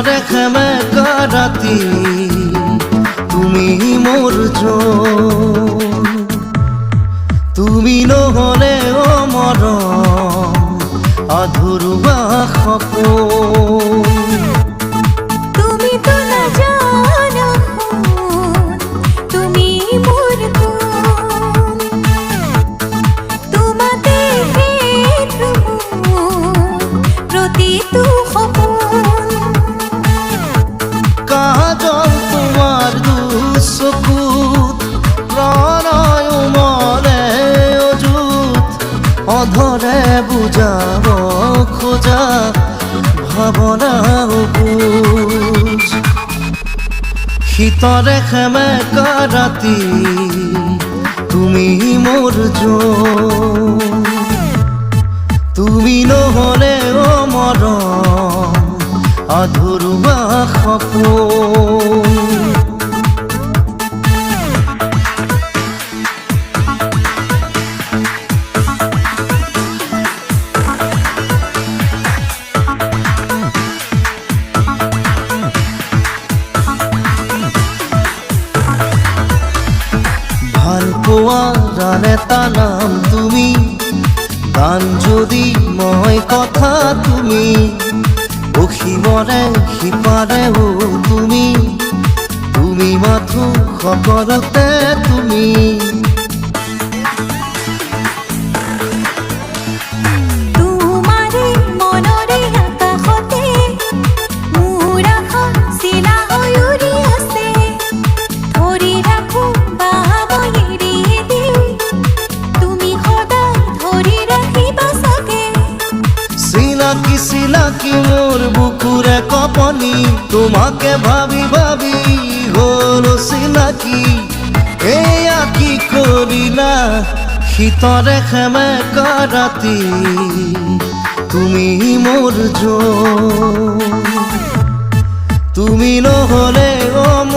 শীতৰে সেমেকা ৰাতি তুমি মোৰ জন, তুমি নহ'লে মৰম আধৰুৱা সপোন। তুমি তো নাজানা তুমি মোৰ কোন, তোমাতে প্ৰতিটো সপোন। কাজল তোমাৰ দুচকুত প্ৰণয় মনে অযুত, অধৰে বুজাব খোজা ভাৱনা বুজ। শীতৰে সেমেকা ৰাতি তুমি মোৰ জন, তুমি নহ'লে মৰম আধৰুৱা সপোন। ভালপোৱাৰ এটা নাম তুমি, গান যদি মই কথা তুমি, অসীমৰে সিপাৰেও তুমি, তুমি মাথো সকলোতে তুমি। তোমাৰে মনৰে আকাশতে মোৰ আশা চিলা হৈ উৰি আছে, ধৰি ৰাখো বা মই এৰি দিওঁ, তুমি সদায় ধৰি ৰাখিবা চাগে। চিনাকি চিনাকি মোৰ বুকুৰে কপনি, তোমাকে ভাবি ভাবি হ'ল চিনাকি। এয়া কি কৰিলা শীতৰে সেমেকা ৰাতি তুমি মোৰ জন, তুমি নহ'লে মৰম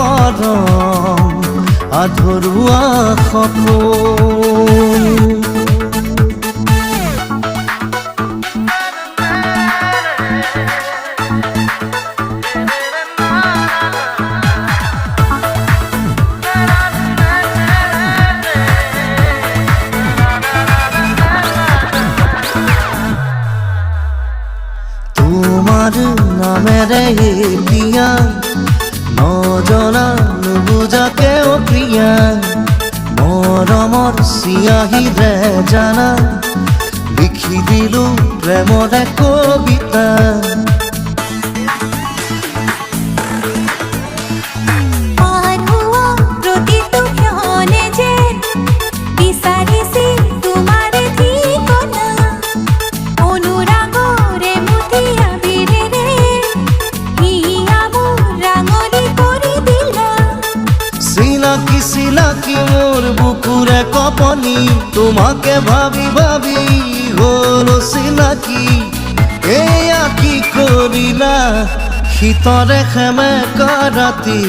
আধৰুৱা সপোন। তোমাৰ নামেৰে এতিয়া নজনা নুবুজাকে প্ৰিয়া, মৰমৰ চিয়াহীৰে জানা লিখি দিলো প্ৰেমৰে কবিতা। পাৰ হোৱা প্ৰতিটো ক্ষণে যেন বিচাৰিছিল তোমাৰে ঠিকনা, অনুৰাগৰে মুঠি আবিৰেৰে হিয়া মোৰ ৰাঙলী কৰি দিলা। চিনাকি চিনাকি মোৰ বুকুৰে কপনি, তোমাকে ভাবি ভাবি হ'ল চিনাকি। এয়া কি কৰিলা শীতৰে সেমেকা ৰাতি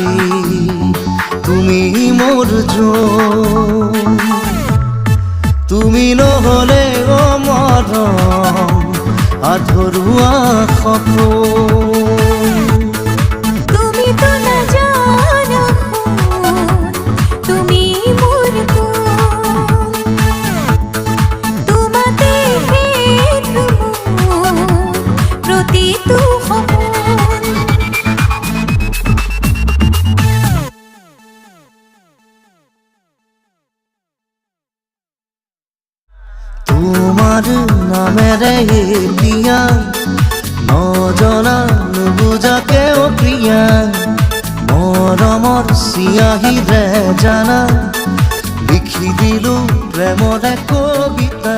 তুমি মোৰ জন, তুমি নহ'লে মৰম আধৰুৱা সপোন। তুমি তো নাজানা তুমি মোৰ কোন, তোমাতে প্ৰতিটো সপোন। তোমাৰ নামেৰে এতিয়া নজনা নুবুজাকে প্ৰিয়া, মৰমৰ চিয়াহীৰে জানা লিখি দিলো প্ৰেমৰে কবিতা।